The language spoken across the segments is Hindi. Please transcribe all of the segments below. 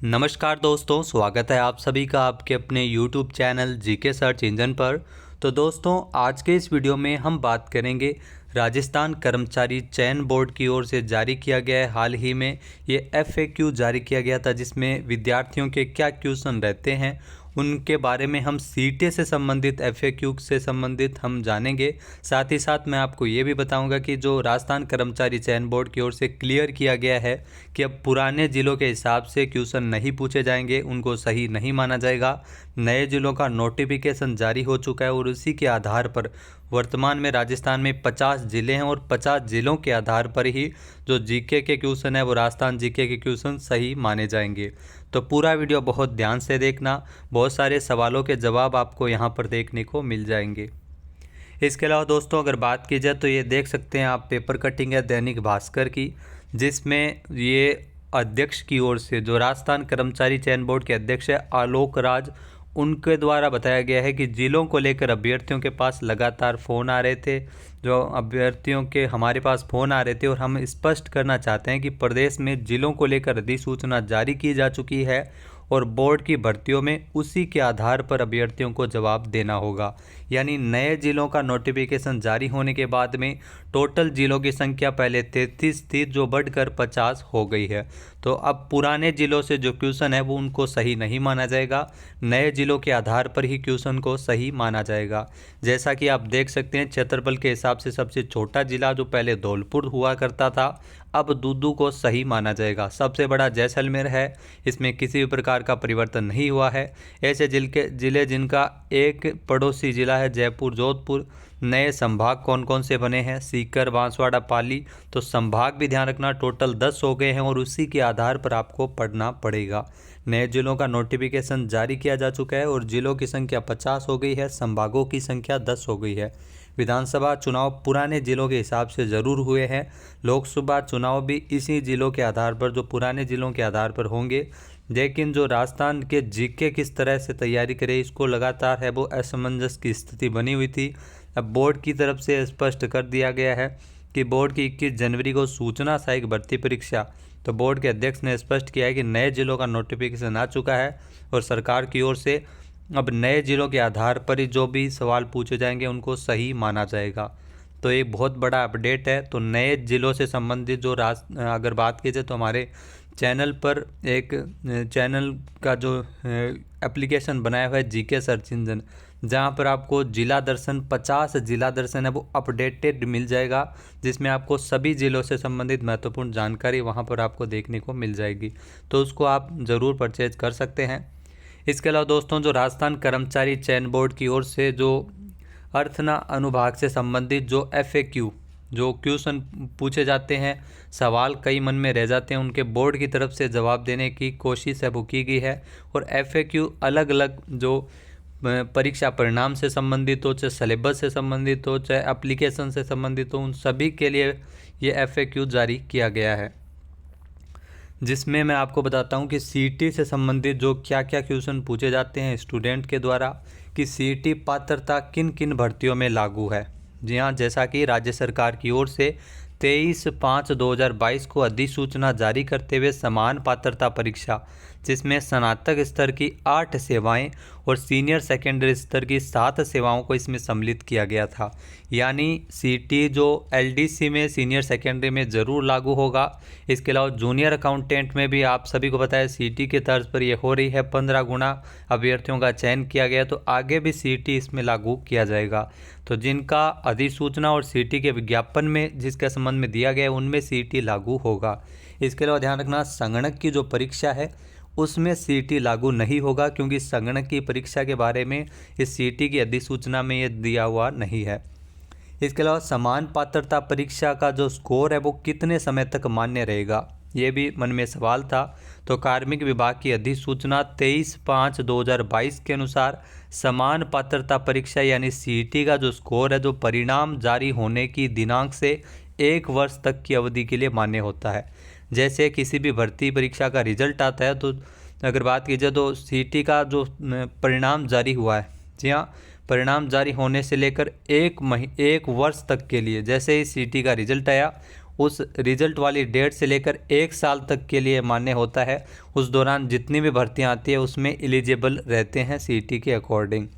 नमस्कार दोस्तों, स्वागत है आप सभी का आपके अपने YouTube channel GK search engine पर। तो दोस्तों, आज के इस वीडियो में हम बात करेंगे राजस्थान कर्मचारी चयन बोर्ड की ओर से जारी किया गया है। हाल ही में ये FAQ जारी किया गया था, जिसमें विद्यार्थियों के क्या क्वेश्चन रहते हैं उनके बारे में हम सीटे से संबंधित FAQ से संबंधित हम जानेंगे। साथ ही साथ मैं आपको ये भी बताऊंगा कि जो राजस्थान कर्मचारी चयन बोर्ड की ओर से क्लियर किया गया है कि अब पुराने ज़िलों के हिसाब से क्वेश्चन नहीं पूछे जाएंगे, उनको सही नहीं माना जाएगा। नए ज़िलों का नोटिफिकेशन जारी हो चुका है और उसी के आधार पर वर्तमान में राजस्थान में 50 ज़िले हैं और 50 ज़िलों के आधार पर ही जो जीके के क्वेश्चन है वो राजस्थान जीके के क्वेश्चन सही माने जाएंगे। तो पूरा वीडियो बहुत ध्यान से देखना, बहुत सारे सवालों के जवाब आपको यहाँ पर देखने को मिल जाएंगे। इसके अलावा दोस्तों, अगर बात की जाए तो ये देख सकते हैं आप, पेपर कटिंग है दैनिक भास्कर की, जिसमें ये अध्यक्ष की ओर से जो राजस्थान कर्मचारी चयन बोर्ड के अध्यक्ष है आलोक राज, उनके द्वारा बताया गया है कि जिलों को लेकर अभ्यर्थियों के पास लगातार फ़ोन आ रहे थे। जो अभ्यर्थियों के हमारे पास फ़ोन आ रहे थे और हम स्पष्ट करना चाहते हैं कि प्रदेश में जिलों को लेकर अधिसूचना जारी की जा चुकी है और बोर्ड की भर्तियों में उसी के आधार पर अभ्यर्थियों को जवाब देना होगा। यानी नए जिलों का नोटिफिकेशन जारी होने के बाद में टोटल जिलों की संख्या पहले 33 थी, जो बढ़कर 50 हो गई है। तो अब पुराने जिलों से जो क्वेश्चन है वो उनको सही नहीं माना जाएगा, नए जिलों के आधार पर ही क्वेश्चन को सही माना जाएगा। जैसा कि आप देख सकते हैं, क्षेत्रफल के हिसाब से सबसे छोटा जिला जो पहले धौलपुर हुआ करता था, अब दूदू को सही माना जाएगा। सबसे बड़ा जैसलमेर है, इसमें किसी भी प्रकार का परिवर्तन नहीं हुआ है। ऐसे जिले जिनका एक पड़ोसी जिला है जयपुर जोधपुर। नए संभाग कौन कौन से बने हैं? सीकर, बांसवाड़ा, पाली। तो संभाग भी ध्यान रखना, टोटल 10 हो गए हैं और उसी के आधार पर आपको पढ़ना पड़ेगा। नए जिलों का नोटिफिकेशन जारी किया जा चुका है और जिलों की संख्या 50 हो गई है, संभागों की संख्या 10 हो गई है। विधानसभा चुनाव पुराने जिलों के हिसाब से ज़रूर हुए हैं, लोकसभा चुनाव भी इसी जिलों के आधार पर, जो पुराने जिलों के आधार पर होंगे। लेकिन जो राजस्थान के जीके किस तरह से तैयारी करे, इसको लगातार है वो असमंजस की स्थिति बनी हुई थी। अब बोर्ड की तरफ से स्पष्ट कर दिया गया है कि बोर्ड की 21 जनवरी को सूचना सहायक भर्ती परीक्षा, तो बोर्ड के अध्यक्ष ने स्पष्ट किया है कि नए जिलों का नोटिफिकेशन आ चुका है और सरकार की ओर से अब नए जिलों के आधार पर ही जो भी सवाल पूछे जाएंगे उनको सही माना जाएगा। तो एक बहुत बड़ा अपडेट है। तो नए जिलों से संबंधित जो अगर बात की जाए तो हमारे चैनल पर एक चैनल का जो एप्लीकेशन बनाया हुआ है जीके सर्च इंजन, जहां पर आपको जिला दर्शन 50 जिला दर्शन है वो अपडेटेड मिल जाएगा, जिसमें आपको सभी जिलों से संबंधित महत्वपूर्ण जानकारी वहां पर आपको देखने को मिल जाएगी। तो उसको आप ज़रूर परचेज कर सकते हैं। इसके अलावा दोस्तों, जो राजस्थान कर्मचारी चयन बोर्ड की ओर से जो अर्थना अनुभाग से संबंधित जो FAQ जो क्वेश्चन पूछे जाते हैं, सवाल कई मन में रह जाते हैं, उनके बोर्ड की तरफ से जवाब देने की कोशिश है वो की गई है। और FAQ अलग अलग जो परीक्षा परिणाम से संबंधित हो, चाहे सिलेबस से संबंधित हो, चाहे एप्लीकेशन से संबंधित हो, उन सभी के लिए ये FAQ जारी किया गया है। जिसमें मैं आपको बताता हूँ कि CET से संबंधित जो क्या क्या क्वेश्चन पूछे जाते हैं स्टूडेंट के द्वारा, कि CET पात्रता किन किन भर्तियों में लागू है। जी हाँ, जैसा कि राज्य सरकार की ओर से 23/5/2022 को अधिसूचना जारी करते हुए समान पात्रता परीक्षा, जिसमें स्नातक स्तर की 8 सेवाएं और सीनियर सेकेंडरी स्तर की 7 सेवाओं को इसमें सम्मिलित किया गया था। यानी CET जो LDC में सीनियर सेकेंडरी में ज़रूर लागू होगा। इसके अलावा जूनियर अकाउंटेंट में भी आप सभी को पता है CET के तर्ज पर ये हो रही है, 15 गुना अभ्यर्थियों का चयन किया गया, तो आगे भी CET इसमें लागू किया जाएगा। तो जिनका अधिसूचना और CET के विज्ञापन में जिसके संबंध में दिया गया है उनमें CET लागू होगा। इसके अलावा ध्यान रखना, संगणक की जो परीक्षा है उसमें CET लागू नहीं होगा, क्योंकि संगणक की परीक्षा के बारे में इस CET की अधिसूचना में ये दिया हुआ नहीं है। इसके अलावा समान पात्रता परीक्षा का जो स्कोर है वो कितने समय तक मान्य रहेगा, ये भी मन में सवाल था। तो कार्मिक विभाग की अधिसूचना 23/5/2022 के अनुसार समान पात्रता परीक्षा यानी CET का जो स्कोर है, जो परिणाम जारी होने की दिनांक से 1 वर्ष तक की अवधि के लिए मान्य होता है। जैसे किसी भी भर्ती परीक्षा का रिजल्ट आता है, तो अगर बात की जाए तो CET का जो परिणाम जारी हुआ है, जी हाँ, परिणाम जारी होने से लेकर 1 वर्ष तक के लिए, जैसे ही CET का रिजल्ट आया उस रिजल्ट वाली डेट से लेकर 1 साल तक के लिए मान्य होता है। उस दौरान जितनी भी भर्तियां आती है उसमें एलिजिबल रहते हैं सीईटी के अकॉर्डिंग।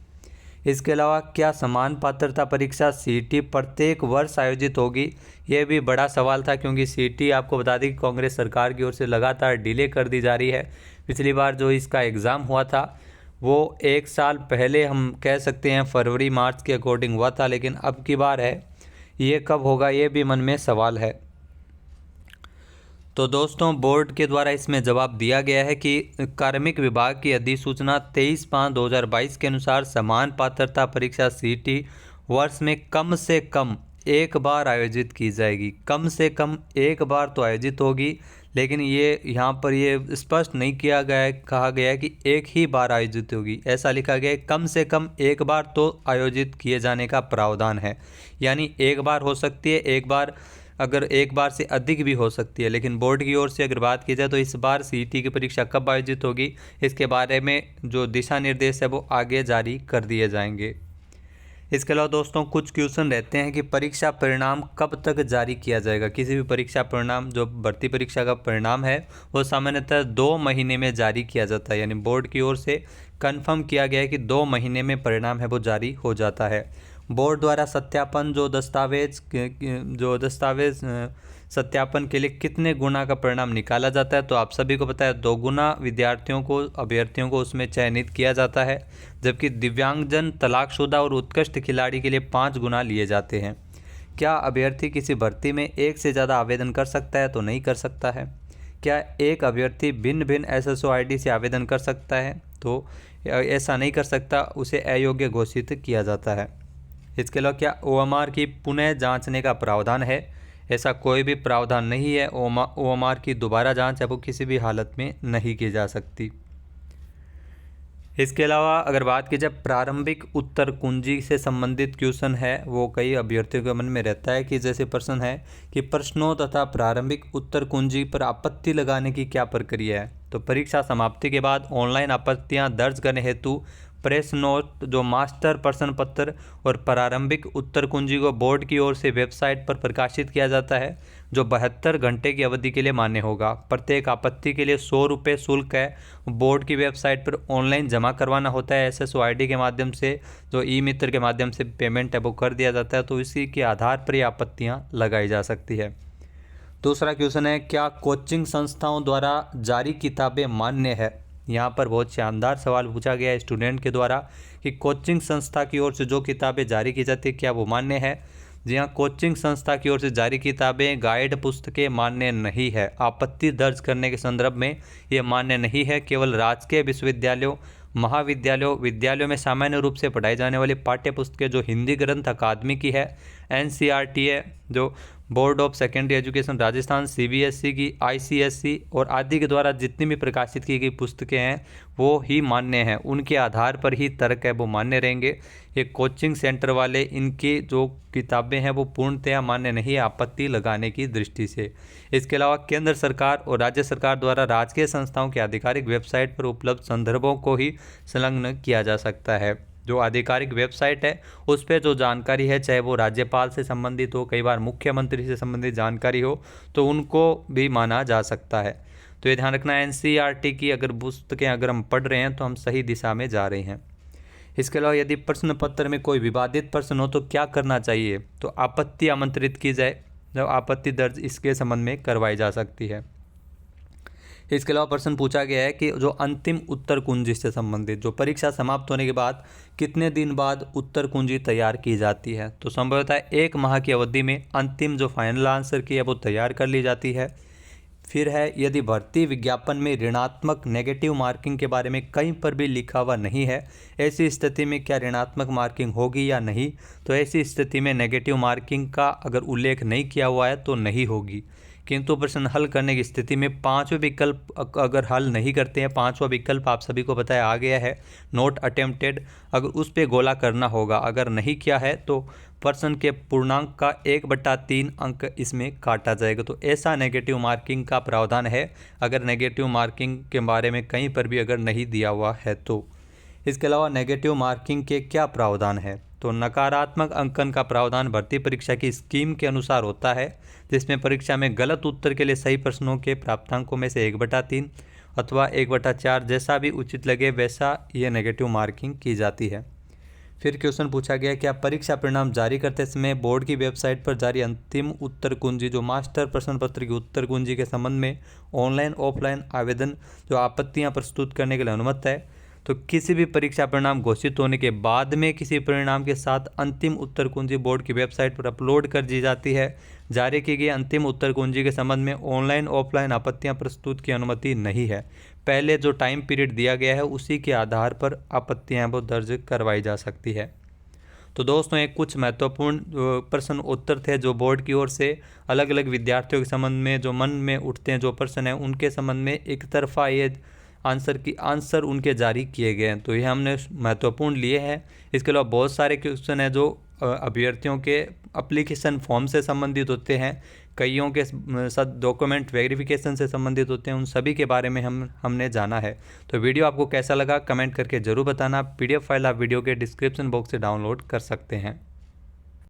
इसके अलावा क्या समान पात्रता परीक्षा सीईटी प्रत्येक वर्ष आयोजित होगी, यह भी बड़ा सवाल था, क्योंकि सीईटी आपको बता दें कि कांग्रेस सरकार की ओर से लगातार डिले कर दी जा रही है। पिछली बार जो इसका एग्ज़ाम हुआ था वो 1 साल पहले हम कह सकते हैं फरवरी मार्च के अकॉर्डिंग हुआ था, लेकिन अब की बार है ये कब होगा ये भी मन में सवाल है। तो दोस्तों बोर्ड के द्वारा इसमें जवाब दिया गया है कि कार्मिक विभाग की अधिसूचना 23/5/2022 के अनुसार समान पात्रता परीक्षा सीईटी वर्ष में कम से कम एक बार आयोजित की जाएगी। कम से कम एक बार तो आयोजित होगी, लेकिन ये यहाँ पर ये स्पष्ट नहीं किया गया है, कहा गया है कि एक ही बार आयोजित होगी, ऐसा लिखा गया है। कम से कम एक बार तो आयोजित किए जाने का प्रावधान है, यानी एक बार हो सकती है, एक बार अगर एक बार से अधिक भी हो सकती है। लेकिन बोर्ड की ओर से अगर बात की जाए तो इस बार सीईटी की परीक्षा कब आयोजित होगी इसके बारे में जो दिशा निर्देश है वो आगे जारी कर दिए जाएंगे। इसके अलावा दोस्तों कुछ क्वेश्चन रहते हैं कि परीक्षा परिणाम कब तक जारी किया जाएगा। किसी भी परीक्षा परिणाम, जो भर्ती परीक्षा का परिणाम है वो सामान्यतः 2 महीने में जारी किया जाता है, यानी बोर्ड की ओर से कन्फर्म किया गया है कि 2 महीने में परिणाम है वो जारी हो जाता है। बोर्ड द्वारा सत्यापन जो दस्तावेज सत्यापन के लिए कितने गुना का परिणाम निकाला जाता है, तो आप सभी को पता है 2 गुना विद्यार्थियों को, अभ्यर्थियों को उसमें चयनित किया जाता है, जबकि दिव्यांगजन, तलाकशुदा और उत्कृष्ट खिलाड़ी के लिए 5 गुना लिए जाते हैं। क्या अभ्यर्थी किसी भर्ती में एक से ज़्यादा आवेदन कर सकता है, तो नहीं कर सकता है। क्या एक अभ्यर्थी भिन्न भिन्न एसएसओ आईडी से आवेदन कर सकता है, तो ऐसा नहीं कर सकता, उसे अयोग्य घोषित किया जाता है। इसके अलावा क्या ओएमआर की पुनः जांचने का प्रावधान है, ऐसा कोई भी प्रावधान नहीं है। ओएमआर की दोबारा जांच है वो किसी भी हालत में नहीं की जा सकती। इसके अलावा अगर बात की जाए प्रारंभिक उत्तर कुंजी से संबंधित क्वेश्चन है, वो कई अभ्यर्थियों के मन में रहता है कि जैसे प्रश्न है कि प्रश्नों तथा प्रारंभिक उत्तर कुंजी पर आपत्ति लगाने की क्या प्रक्रिया है। तो परीक्षा समाप्ति के बाद ऑनलाइन आपत्तियां दर्ज करने हेतु प्रेस नोट, जो मास्टर प्रश्न पत्र और प्रारंभिक उत्तर कुंजी को बोर्ड की ओर से वेबसाइट पर प्रकाशित किया जाता है, जो 72 घंटे की अवधि के लिए मान्य होगा। प्रत्येक आपत्ति के लिए 100 रुपये शुल्क है, बोर्ड की वेबसाइट पर ऑनलाइन जमा करवाना होता है। एसएसओ आईडी के माध्यम से, जो ई मित्र के माध्यम से पेमेंट है वो कर दिया जाता है, तो इसी के आधार पर ये आपत्तियाँ लगाई जा सकती है। दूसरा क्वेश्चन है क्या कोचिंग संस्थाओं द्वारा जारी किताबें मान्य है। यहाँ पर बहुत शानदार सवाल पूछा गया है स्टूडेंट के द्वारा कि कोचिंग संस्था की ओर से जो किताबें जारी की जाती है क्या वो मान्य है। जी हाँ, कोचिंग संस्था की ओर से जारी किताबें, गाइड पुस्तकें मान्य नहीं है। आपत्ति दर्ज करने के संदर्भ में ये मान्य नहीं है। केवल राजकीय विश्वविद्यालयों, महाविद्यालयों, विद्यालयों में सामान्य रूप से पढ़ाई जाने वाली पाठ्य पुस्तकें जो हिंदी ग्रंथ अकादमी की है, एनसीईआरटी है, जो board of secondary education Rajasthan, CBSE की, आईसीएसई और आदि के द्वारा जितनी भी प्रकाशित की गई पुस्तकें हैं वो ही मान्य हैं। उनके आधार पर ही तर्क है वो मान्य रहेंगे। ये कोचिंग सेंटर वाले, इनकी जो किताबें हैं वो पूर्णतया मान्य नहीं है आपत्ति लगाने की दृष्टि से। इसके अलावा केंद्र सरकार और राज्य सरकार द्वारा राजकीय संस्थाओं की आधिकारिक वेबसाइट पर उपलब्ध संदर्भों को ही संलग्न किया जा सकता है। जो आधिकारिक वेबसाइट है उस पर जो जानकारी है, चाहे वो राज्यपाल से संबंधित हो, कई बार मुख्यमंत्री से संबंधित जानकारी हो, तो उनको भी माना जा सकता है। तो ये ध्यान रखना, एनसीईआरटी की अगर पुस्तकें अगर हम पढ़ रहे हैं तो हम सही दिशा में जा रहे हैं। इसके अलावा यदि प्रश्न पत्र में कोई विवादित प्रश्न हो तो क्या करना चाहिए, तो आपत्ति आमंत्रित की जाए, जब आपत्ति दर्ज इसके संबंध में करवाई जा सकती है। इसके अलावा प्रश्न पूछा गया है कि जो अंतिम उत्तर कुंजी से संबंधित, जो परीक्षा समाप्त होने के बाद कितने दिन बाद उत्तर कुंजी तैयार की जाती है, तो संभवतः 1 माह की अवधि में अंतिम जो फाइनल आंसर की है वो तैयार कर ली जाती है। फिर है यदि भर्ती विज्ञापन में ऋणात्मक नेगेटिव मार्किंग के बारे में कहीं पर भी लिखा हुआ नहीं है, ऐसी स्थिति में क्या ऋणात्मक मार्किंग होगी या नहीं, तो ऐसी स्थिति में नेगेटिव मार्किंग का अगर उल्लेख नहीं किया हुआ है तो नहीं होगी। किंतु प्रश्न हल करने की स्थिति में 5वें विकल्प अगर हल नहीं करते हैं, 5वां विकल्प आप सभी को पता है आ गया है, नोट अटेम्प्टेड, अगर उस पर गोला करना होगा। अगर नहीं किया है तो प्रश्न के पूर्णांक का 1/3 अंक इसमें काटा जाएगा। तो ऐसा नेगेटिव मार्किंग का प्रावधान है अगर नेगेटिव मार्किंग के बारे में कहीं पर भी अगर नहीं दिया हुआ है तो। इसके अलावा नेगेटिव मार्किंग के क्या प्रावधान है, तो नकारात्मक अंकन का प्रावधान भर्ती परीक्षा की स्कीम के अनुसार होता है, जिसमें परीक्षा में गलत उत्तर के लिए सही प्रश्नों के प्राप्तांकों में से 1/3 अथवा 1/4 जैसा भी उचित लगे वैसा ये नेगेटिव मार्किंग की जाती है। फिर क्वेश्चन पूछा गया कि आप परीक्षा परिणाम जारी करते समय बोर्ड की वेबसाइट पर जारी अंतिम उत्तर कुंजी जो मास्टर प्रश्न पत्र की उत्तर कुंजी के संबंध में ऑनलाइन ऑफलाइन आवेदन जो आपत्तियां प्रस्तुत करने के लिए अनुमत है। तो किसी भी परीक्षा परिणाम घोषित होने के बाद में किसी परिणाम के साथ अंतिम उत्तर कुंजी बोर्ड की वेबसाइट पर अपलोड कर दी जाती है। जारी की गई अंतिम उत्तर कुंजी के संबंध में ऑनलाइन ऑफलाइन आपत्तियां प्रस्तुत की अनुमति नहीं है। पहले जो टाइम पीरियड दिया गया है उसी के आधार पर आपत्तियां वो दर्ज करवाई जा सकती है। तो दोस्तों एक कुछ महत्वपूर्ण प्रश्न उत्तर थे जो बोर्ड की ओर से अलग अलग विद्यार्थियों के संबंध में जो मन में उठते हैं जो प्रश्न है उनके संबंध में एक तरफा ये आंसर उनके जारी किए गए हैं। तो ये हमने महत्वपूर्ण लिए हैं। इसके अलावा बहुत सारे क्वेश्चन हैं जो अभ्यर्थियों के एप्लीकेशन फॉर्म से संबंधित होते हैं, कईयों के साथ डॉक्यूमेंट वेरिफिकेशन से संबंधित होते हैं। उन सभी के बारे में हमने जाना है। तो वीडियो आपको कैसा लगा कमेंट करके ज़रूर बताना। PDF फाइल आप वीडियो के डिस्क्रिप्शन बॉक्स से डाउनलोड कर सकते हैं।